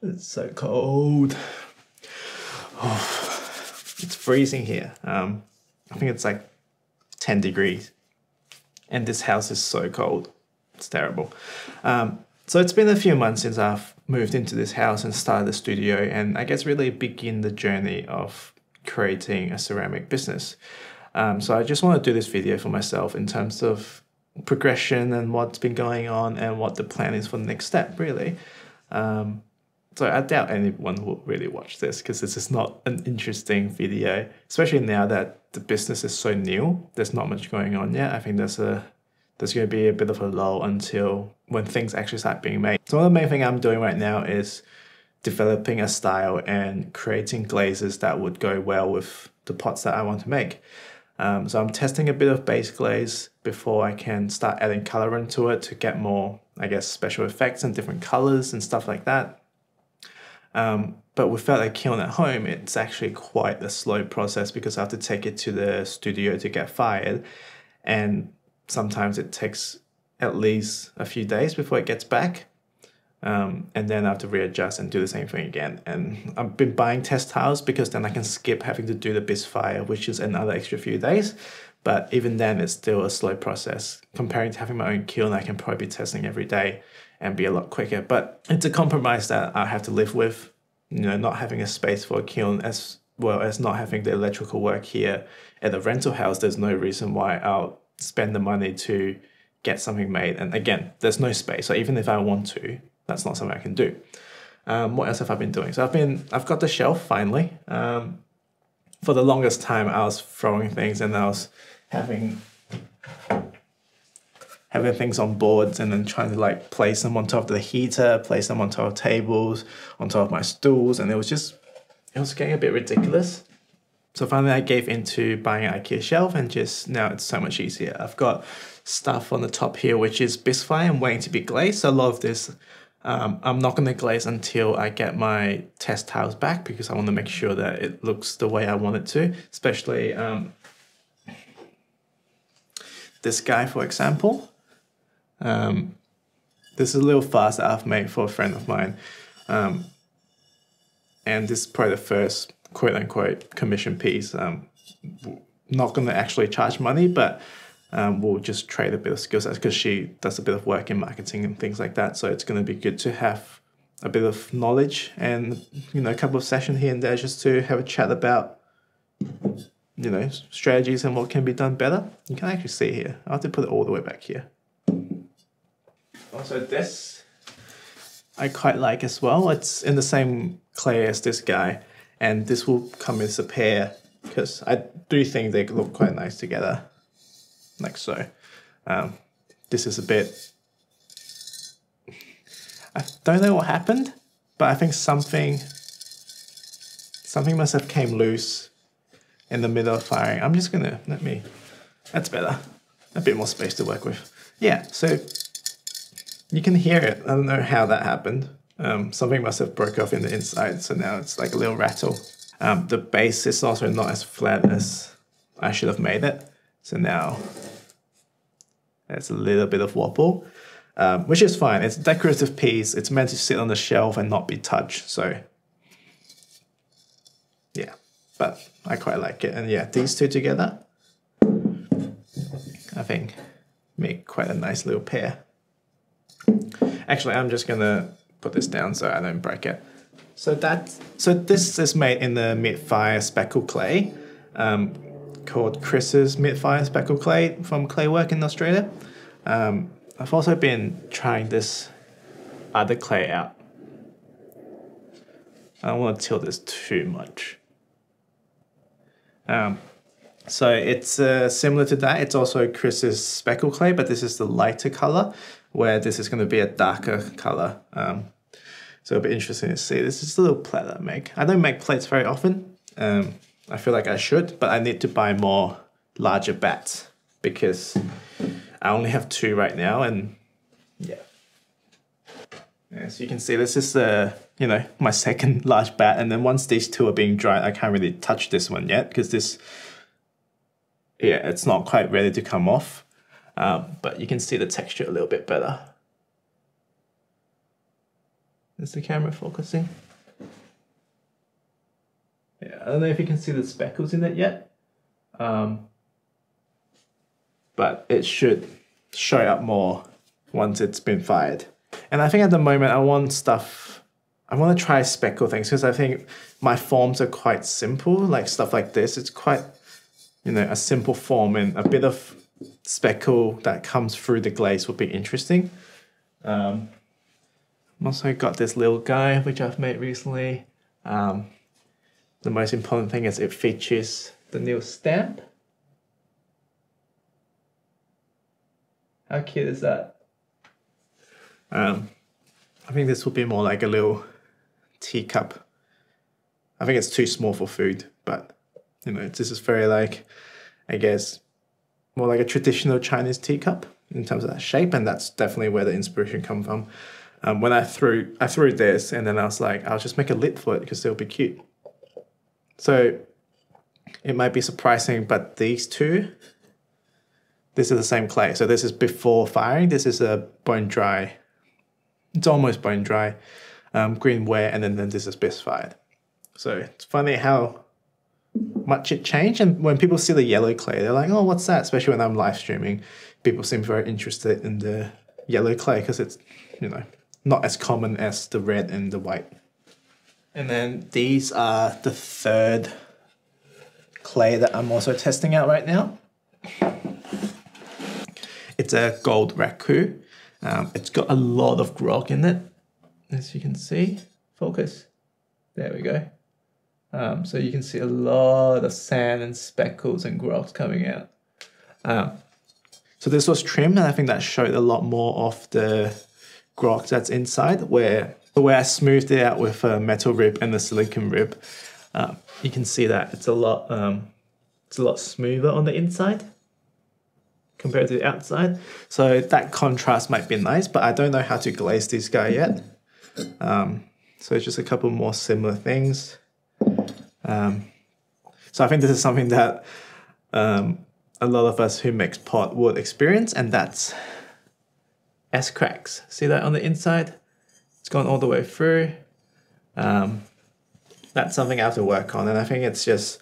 It's so cold. Oh, it's freezing here. I think it's like 10 degrees. And this house is so cold. It's terrible. So it's been a few months since I've moved into this house and started the studio, and I guess really begin the journey of creating a ceramic business. So I just want to do this video for myself in terms of progression and what's been going on and what the plan is for the next step, really. So I doubt anyone will really watch this because this is not an interesting video, especially now that the business is so new. There's not much going on yet. I think there's going to be a bit of a lull until when things actually start being made. So one of the main things I'm doing right now is developing a style and creating glazes that would go well with the pots that I want to make. So I'm testing a bit of base glaze before I can start adding color into it to get more, I guess, special effects and different colors and stuff like that. But without a kiln at home, it's actually quite a slow process because I have to take it to the studio to get fired. And sometimes it takes at least a few days before it gets back. And then I have to readjust and do the same thing again. And I've been buying test tiles because then I can skip having to do the BIS fire, which is another extra few days. But even then, it's still a slow process. Comparing to having my own kiln, I can probably be testing every day and be a lot quicker. But it's a compromise that I have to live with, you know, not having a space for a kiln as well as not having the electrical work here at the rental house. There's no reason why I'll spend the money to get something made. And again, there's no space. So even if I want to, that's not something I can do. What else have I been doing? So I've got the shelf finally. For the longest time, I was throwing things and I was having things on boards and then trying to like place them on top of the heater, place them on top of tables, on top of my stools, and it was getting a bit ridiculous. So finally I gave into buying an IKEA shelf, and just now it's so much easier. I've got stuff on the top here which is bisfire and waiting to be glazed. So a lot of this I'm not going to glaze until I get my test tiles back because I want to make sure that it looks the way I want it to, especially this guy, for example. This is a little vase that I've made for a friend of mine. And this is probably the first quote-unquote commission piece. Not going to actually charge money, but we'll just trade a bit of skills because she does a bit of work in marketing and things like that. So it's going to be good to have a bit of knowledge and, you know, a couple of sessions here and there just to have a chat about, you know, strategies and what can be done better. You can actually see here. I have to put it all the way back here. Also this I quite like as well. It's in the same clay as this guy, and this will come as a pair because I do think they look quite nice together, like so. This is a bit, I don't know what happened, but I think something must have came loose in the middle of firing. I'm just gonna, that's better. A bit more space to work with. Yeah, so you can hear it. I don't know how that happened. Something must have broke off in the inside, so now it's like a little rattle. The base is also not as flat as I should have made it. So now there's a little bit of wobble, which is fine. It's a decorative piece. It's meant to sit on the shelf and not be touched. So yeah, but I quite like it. And yeah, these two together, I think make quite a nice little pair. Actually, I'm just gonna put this down so I don't break it. So this is made in the mid-fire speckle clay, called Chris's mid-fire speckle clay from Claywork in Australia. I've also been trying this other clay out. I don't want to tilt this too much. So it's similar to that. It's also Chris's speckle clay, but this is the lighter color, where this is going to be a darker color. So it'll be interesting to see. This is a little plate I make. I don't make plates very often. I feel like I should, but I need to buy more larger bats because I only have 2 right now, and yeah. As you can see, this is you know, my second large bat, and then once these 2 are being dried, I can't really touch this one yet because this, yeah, it's not quite ready to come off. But you can see the texture a little bit better. Is the camera focusing? Yeah, I don't know if you can see the speckles in it yet. But it should show up more once it's been fired. And I think at the moment I want to try speckle things because I think my forms are quite simple, like stuff like this. It's quite, a simple form, and a bit of speckle that comes through the glaze would be interesting. I've also got this little guy which I've made recently. The most important thing is it features the new stamp. How cute is that? I think this will be more like a little teacup. I think it's too small for food, but this is very like, I guess, more like a traditional Chinese teacup in terms of that shape, and that's definitely where the inspiration comes from. When I threw this, and then I was like, I'll just make a lid for it because it'll be cute. So it might be surprising, but these two, this is the same clay. So this is before firing. This is a bone dry. It's almost bone dry, green ware, and then this is best fired. So it's funny how much it changed, and when people see the yellow clay, they're like, oh, what's that? Especially when I'm live streaming, people seem very interested in the yellow clay because it's, not as common as the red and the white. And then these are the third clay that I'm also testing out right now. It's a gold raku. It's got a lot of grog in it, as you can see. Focus. There we go. So you can see a lot of sand and speckles and grogs coming out. So this was trimmed, and I think that showed a lot more of the grog that's inside, where the way I smoothed it out with a metal rib and the silicone rib, you can see that it's a lot smoother on the inside compared to the outside. So that contrast might be nice, but I don't know how to glaze this guy yet. So it's just a couple more similar things. So I think this is something that a lot of us who makes pot would experience, and that's S-cracks. See that on the inside? It's gone all the way through. That's something I have to work on, and I think it's just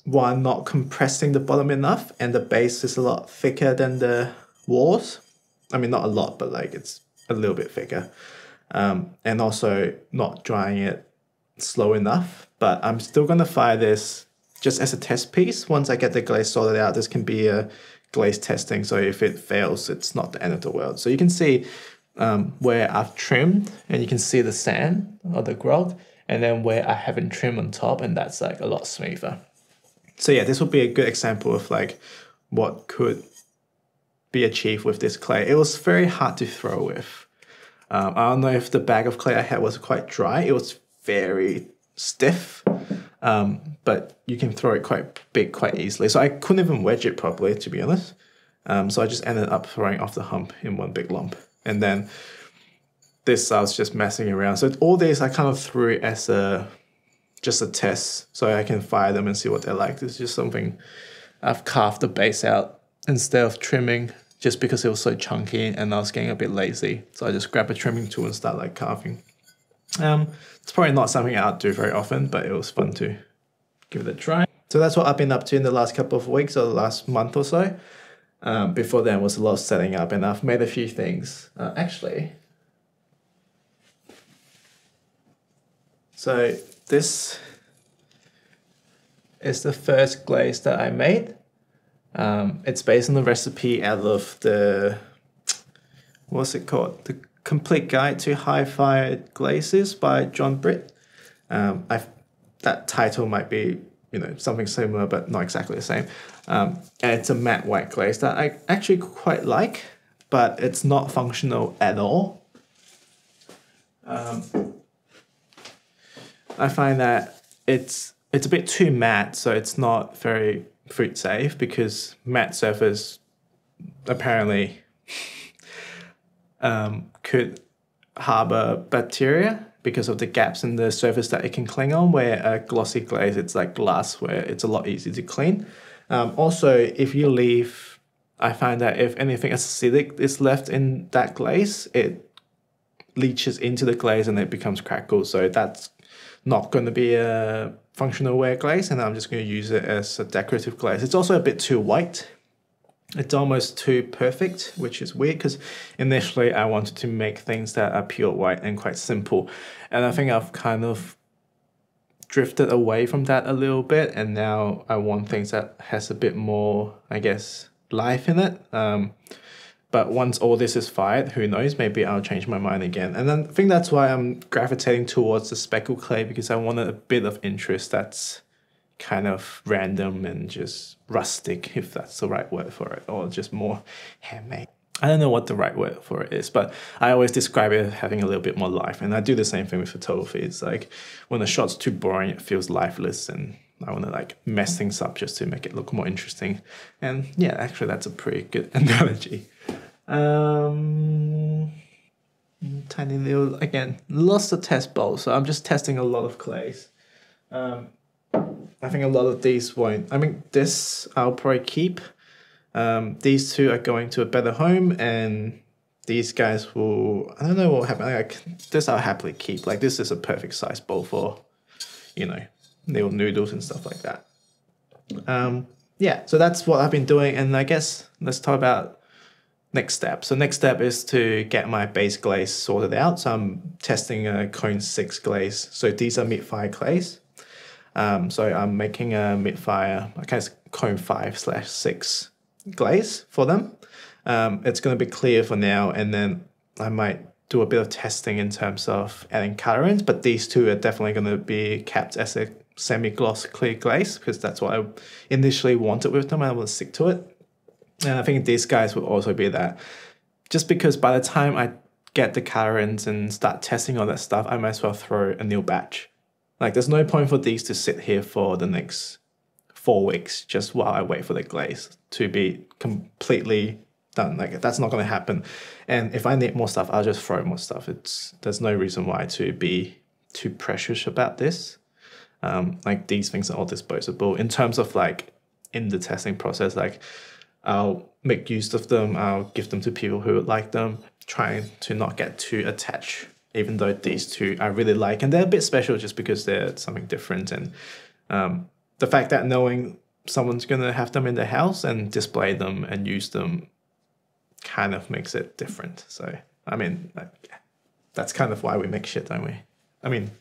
one, not compressing the bottom enough, and the base is a lot thicker than the walls. I mean, not a lot, but like it's a little bit thicker. And also not drying it slow enough, but I'm still gonna fire this just as a test piece. Once I get the glaze sorted out, this can be a glaze testing, so if it fails, it's not the end of the world. So you can see where I've trimmed, and you can see the sand or the grog, and then where I haven't trimmed on top, and that's like a lot smoother. So yeah, this will be a good example of like what could be achieved with this clay. It was very hard to throw with. I don't know if the bag of clay I had was quite dry. It was very stiff, but you can throw it quite big quite easily. So I couldn't even wedge it properly, to be honest. So I just ended up throwing off the hump in one big lump. And then this I was just messing around. So all these I kind of threw as just a test, so I can fire them and see what they're like. This is just something I've carved the base out instead of trimming, just because it was so chunky and I was getting a bit lazy. So I just grab a trimming tool and start like carving. It's probably not something I'd do very often, but it was fun to give it a try. So that's what I've been up to in the last couple of weeks or the last month or so. Before then was a lot of setting up, and I've made a few things. Actually, so this is the first glaze that I made. It's based on the recipe out of the, what's it called? The Complete Guide to High-Fire Glazes by John Britt. That title might be, something similar, but not exactly the same. And it's a matte white glaze that I actually quite like, but it's not functional at all. I find that it's a bit too matte, so it's not very food safe, because matte surface apparently could harbor bacteria because of the gaps in the surface that it can cling on, where a glossy glaze, it's like glass, where it's a lot easier to clean. Also, if you leave, I find that if anything acidic is left in that glaze, it leaches into the glaze and it becomes crackled. So that's not going to be a functional wear glaze, and I'm just going to use it as a decorative glaze. It's also a bit too white. It's almost too perfect, which is weird because initially I wanted to make things that are pure white and quite simple. And I think I've kind of drifted away from that a little bit, and now I want things that has a bit more, I guess, life in it. But once all this is fired, who knows, maybe I'll change my mind again. And then I think that's why I'm gravitating towards the speckled clay, because I wanted a bit of interest that's kind of random and just rustic, if that's the right word for it, or just more handmade. I don't know what the right word for it is, but I always describe it as having a little bit more life. And I do the same thing with photography. It's like when the shot's too boring, it feels lifeless, and I want to like mess things up just to make it look more interesting. And yeah, actually that's a pretty good analogy. Tiny little, again, lost the test bowl, so I'm just testing a lot of clays. I think a lot of these won't, I mean, this I'll probably keep. These two are going to a better home, and these guys will, I don't know what will happen. Like, this I'll happily keep. Like, this is a perfect size bowl for, you know, little noodles and stuff like that. Yeah, so that's what I've been doing, and I guess let's talk about next step. So next step is to get my base glaze sorted out. So I'm testing a cone 6 glaze. So these are mid-fire clays. So I'm making a mid-fire, I guess cone 5/6 glaze for them. It's going to be clear for now, and then I might do a bit of testing in terms of adding colorants, but these two are definitely going to be kept as a semi-gloss clear glaze because that's what I initially wanted with them. I want to stick to it. And I think these guys will also be that. Just because by the time I get the colorants and start testing all that stuff, I might as well throw a new batch. Like, there's no point for these to sit here for the next 4 weeks just while I wait for the glaze to be completely done. Like, that's not going to happen. And if I need more stuff, I'll just throw more stuff. There's no reason why to be too precious about this. Like, these things are all disposable. In terms of like in the testing process, like, I'll make use of them. I'll give them to people who would like them, trying to not get too attached, even though these two I really like. And they're a bit special just because they're something different. And the fact that knowing someone's going to have them in their house and display them and use them kind of makes it different. So, I mean, that's kind of why we make shit, don't we? I mean,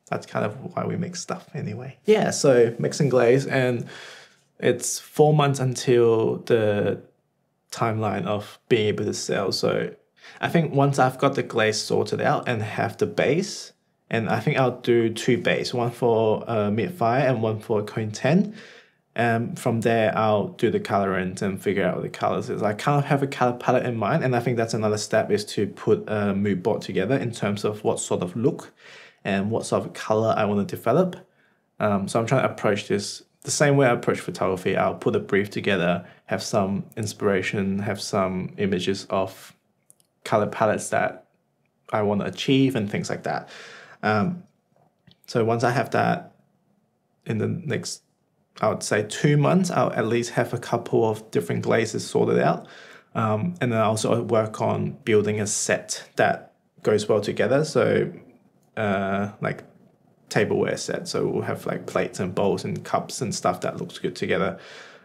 that's kind of why we make stuff anyway. Yeah, so mixing glaze, and it's 4 months until the timeline of being able to sell. So I think once I've got the glaze sorted out and have the base, and I think I'll do 2 base, one for mid-fire and one for cone 10. From there, I'll do the colorant and figure out what the colors is. I kind of have a color palette in mind, and I think that's another step, is to put a mood board together in terms of what sort of look and what sort of color I want to develop. So I'm trying to approach this the same way I approach photography. I'll put a brief together, have some inspiration, have some images of color palettes that I want to achieve and things like that. So once I have that in the next, I would say 2 months, I'll at least have a couple of different glazes sorted out. And then I also work on building a set that goes well together. So like tableware set. So we'll have like plates and bowls and cups and stuff that looks good together.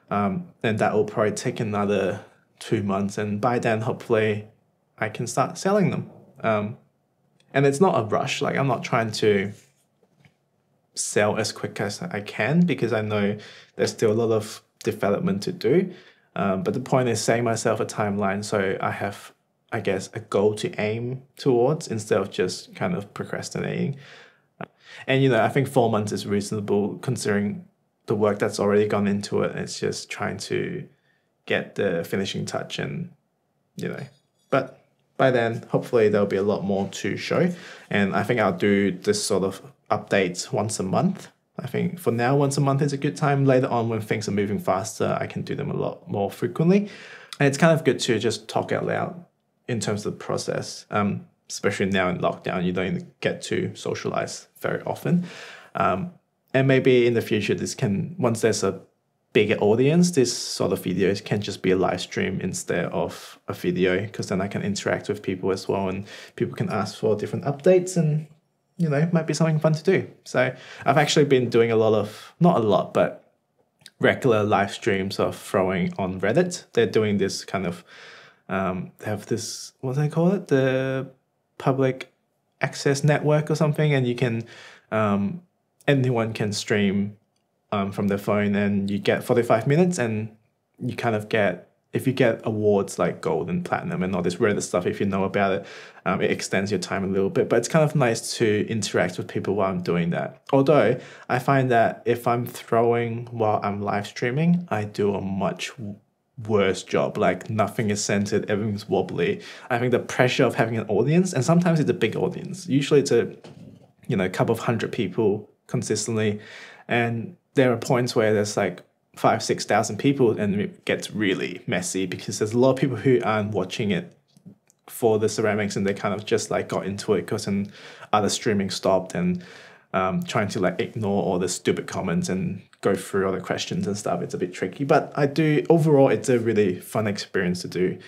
And that will probably take another 2 months. And by then, hopefully, I can start selling them. And it's not a rush. Like, I'm not trying to sell as quick as I can because I know there's still a lot of development to do. But the point is setting myself a timeline so I have, I guess, a goal to aim towards instead of just kind of procrastinating. And, you know, I think 4 months is reasonable considering the work that's already gone into it. It's just trying to get the finishing touch and, you know, but by then, hopefully there'll be a lot more to show. And I think I'll do this sort of updates once a month. I think for now, once a month is a good time. Later on, when things are moving faster, I can do them a lot more frequently. And it's kind of good to just talk out loud in terms of the process. Especially now in lockdown, you don't get to socialize very often. And maybe in the future, this can, once there's a bigger audience, this sort of videos can just be a live stream instead of a video, because then I can interact with people as well, and people can ask for different updates, and you know, it might be something fun to do. So I've actually been doing a lot of, not a lot, but regular live streams of throwing on Reddit. They're doing this kind of, they have this, what do they call it? The public access network or something, and you can, anyone can stream from their phone, and you get 45 minutes, and you kind of get, if you get awards like gold and platinum and all this Reddit stuff, if you know about it, it extends your time a little bit. But it's kind of nice to interact with people while I'm doing that. Although I find that if I'm throwing while I'm live streaming, I do a much worse job. Like nothing is centered, everything's wobbly. I think the pressure of having an audience, and sometimes it's a big audience. Usually it's a, you know, a couple of hundred people consistently, and there are points where there's like 5,000-6,000 people, and it gets really messy because there's a lot of people who aren't watching it for the ceramics, and they kind of just like got into it because other streaming stopped, and trying to like ignore all the stupid comments and go through all the questions and stuff. It's a bit tricky, but overall it's a really fun experience to do.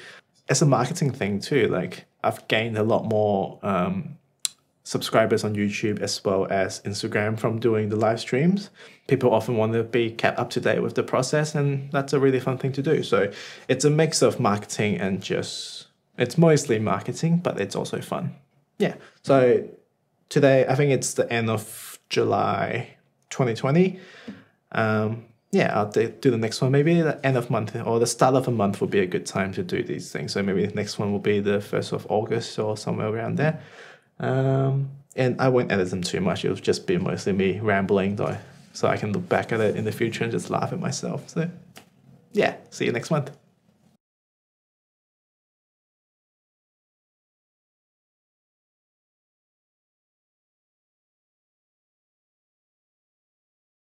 It's a marketing thing too. Like I've gained a lot more subscribers on YouTube as well as Instagram from doing the live streams. People often want to be kept up to date with the process, and that's a really fun thing to do. So it's a mix of marketing and just, it's mostly marketing, but it's also fun. Yeah. So today, I think it's the end of July 2020. Yeah, I'll do the next one. Maybe the end of month or the start of a month would be a good time to do these things. So maybe the next one will be the 1st of August or somewhere around there. And I won't edit them too much. It'll just be mostly me rambling though, so I can look back at it in the future and just laugh at myself. So yeah, see you next month.